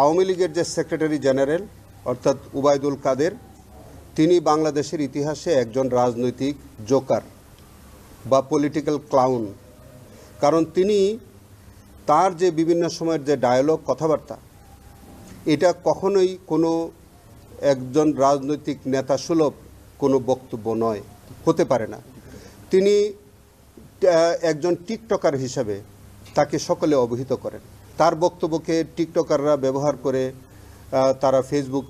আওয়ামী লীগের যে secretary general অর্থাৎ উবায়দুল কাদের, তিনি বাংলাদেশের ইতিহাসে একজন রাজনৈতিক জোকার বা পলিটিক্যাল ক্লাউন। কারণ তিনি তার যে বিভিন্ন সময়ের যে ডায়ালগ, কথাবার্তা, এটা কখনোই কোনো একজন রাজনৈতিক নেতা সুলভ কোনো বক্তব্য নয়, হতে পারে না। তিনি একজন টিকটকার হিসাবে তাকে সকলে অবহিত করেন। তার বক্তব্যকে টিকটকাররা ব্যবহার করে তারা ফেসবুক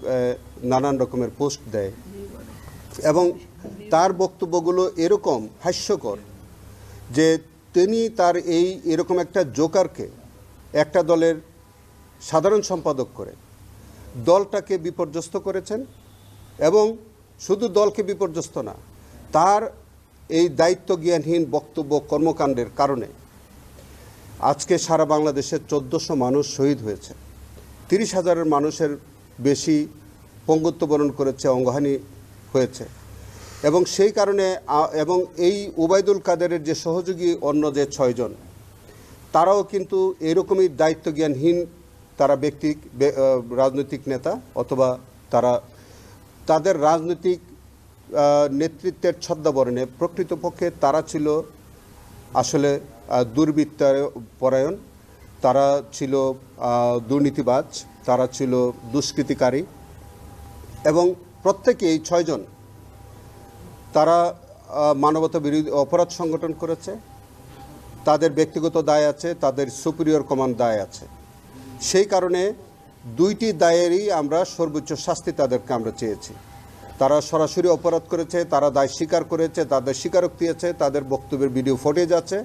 নানান রকমের পোস্ট দেয় এবং তার বক্তব্যগুলো এরকম হাস্যকর যে তিনি তার এরকম একটা জোকারকে একটা দলের সাধারণ সম্পাদক করে দলটাকে বিপর্যস্ত করেছেন। এবং শুধু দলকে বিপর্যস্ত না, তার এই দায়িত্ব জ্ঞানহীন বক্তব্য কর্মকাণ্ডের কারণে আজকে সারা বাংলাদেশে 1400 মানুষ শহীদ হয়েছে, 30,000 মানুষের বেশি পঙ্গুত্ব বরণ করেছে, অঙ্গহানি হয়েছে। এবং সেই কারণে এবং এই উবায়দুল কাদেরের যে সহযোগী অন্য যে 6 জন, তারাও কিন্তু এরকমই দায়িত্ব জ্ঞানহীন। তারা রাজনৈতিক নেতা অথবা তাদের রাজনৈতিক নেতৃত্বের ছদ্মাবরণে প্রকৃতপক্ষে তারা ছিল আসলে দুর্বৃত্তপরায়ণ, তারা ছিল দুর্নীতিবাজ, তারা ছিল দুষ্কৃতিকারী। এবং প্রত্যেকে এই 6 জন তারা মানবতা বিরোধী অপরাধ সংগঠন করেছে। তাদের ব্যক্তিগত দায় আছে, তাদের সুপিরিয়র কমান্ড দায় আছে। সেই কারণে দুইটি দায়েরই আমরা সর্বোচ্চ শাস্তি তাদেরকে আমরা চেয়েছি। তারা সরাসরি অপরাধ করেছে, তারা দায় স্বীকার করেছে, তাদের স্বীকারোক্তি আছে, তাদের বক্তব্যের ভিডিও ফুটেজ আছে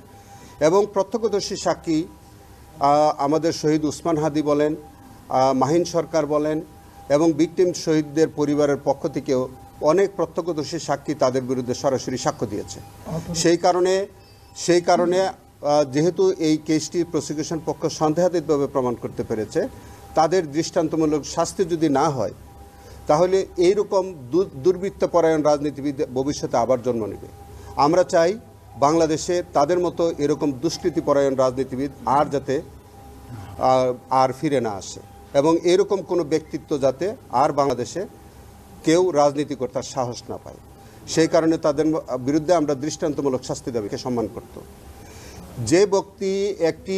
এবং প্রত্যক্ষদর্শী সাক্ষী আমাদের শহীদ উসমান হাদি বলেন, মাহিন সরকার বলেন এবং ভিকটিম শহীদদের পরিবারের পক্ষ থেকেও অনেক প্রত্যক্ষদর্শী সাক্ষী তাদের বিরুদ্ধে সরাসরি সাক্ষ্য দিয়েছে। সেই কারণে যেহেতু এই কেসটি প্রসিকিউশন পক্ষ সন্দেহাতীতভাবে প্রমাণ করতে পেরেছে, তাদের দৃষ্টান্তমূলক শাস্তি যদি না হয় তাহলে এইরকম দুর্বৃত্তপরায়ণ রাজনীতিবিদ ভবিষ্যতে আবার জন্ম নেবে। আমরা চাই বাংলাদেশে তাদের মতো এরকম দুষ্কৃতিপরায়ণ রাজনীতিবিদ আর ফিরে না আসে এবং এরকম কোনো ব্যক্তিত্ব যাতে আর বাংলাদেশে কেউ রাজনীতি করতে সাহস না পায়। সেই কারণে তাদের বিরুদ্ধে আমরা দৃষ্টান্তমূলক শাস্তি দাবিকে সম্মান করত। যে ব্যক্তি একটি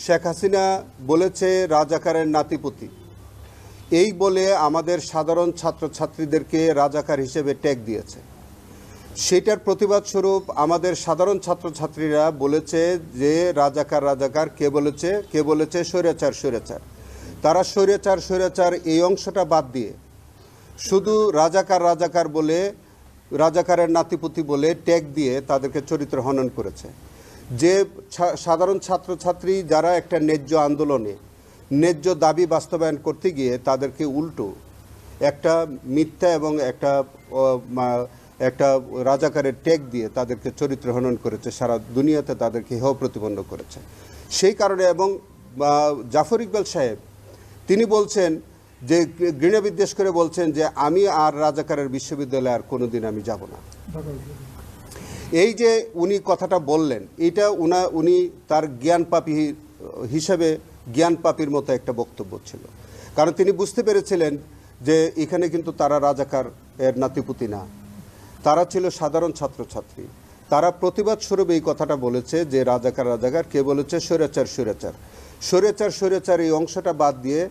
শেখ হাসিনা বলেছে রাজাকারের নাতিপুতি, এই বলে আমাদের সাধারণ ছাত্রছাত্রীদেরকে রাজাকার হিসেবে ট্যাগ দিয়েছে, সেটার প্রতিবাদ স্বরূপ আমাদের সাধারণ ছাত্রছাত্রীরা বলেছে যে রাজাকার কে বলেছে স্বৈরাচার। তারা স্বৈরাচার এই অংশটা বাদ দিয়ে শুধু রাজাকার বলে, রাজাকারের নাতিপুতি বলে ট্যাগ দিয়ে তাদেরকে চরিত্র হনন করেছে। যে সাধারণ ছাত্রছাত্রী যারা একটা ন্যায্য আন্দোলনে ন্যায্য দাবি বাস্তবায়ন করতে গিয়ে তাদেরকে উল্টো একটা মিথ্যা এবং একটা রাজাকারের ট্যাগ দিয়ে তাদেরকে চরিত্র হনন করেছে, সারা দুনিয়াতে তাদেরকে হেয় প্রতিপন্ন করেছে। সেই কারণে এবং জাফর ইকবাল সাহেব তিনি বলছেন যে ঘৃণা বিদ্বেষ করে বলছেন যে আমি আর রাজাকারের বিশ্ববিদ্যালয়ে আর কোনোদিন আমি যাব না। এই যে উনি কথাটা বললেন, এটা উনি তার জ্ঞানপাপী হিসাবে জ্ঞানপাপীর মতো একটা বক্তব্য ছিল। কারণ তিনি বুঝতে পেরেছিলেন যে এখানে কিন্তু তারা রাজাকার এর নাতিপুতি না, তারা ছিল সাধারণ ছাত্রছাত্রী। তারা প্রতিবাদ স্বরূপ এই কথাটা বলেছে যে রাজাকার কে বলেছে স্বৈরাচার এই অংশটা বাদ দিয়ে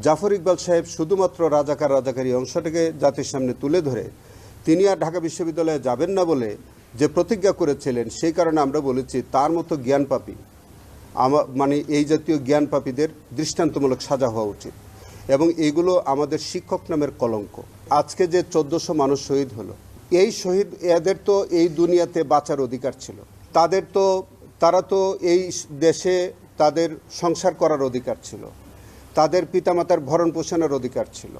জাফর ইকবাল সাহেব শুধুমাত্র রাজাকার এই অংশটাকে জাতির সামনে তুলে ধরে তিনি আর ঢাকা বিশ্ববিদ্যালয়ে যাবেন না বলে যে প্রতিজ্ঞা করেছিলেন, সেই কারণে আমরা বলেছি তার মতো জ্ঞানপাপী মানে এই জাতীয় জ্ঞানপাপীদের দৃষ্টান্তমূলক সাজা হওয়া উচিত এবং এইগুলো আমাদের শিক্ষক নামের কলঙ্ক। আজকে যে 1400 মানুষ শহীদ হলো, এই শহীদ এদের তো এই দুনিয়াতে বাঁচার অধিকার ছিল, তারা তো এই দেশে তাদের সংসার করার অধিকার ছিল, তাদের পিতামাতার ভরণ পোষণের অধিকার ছিল।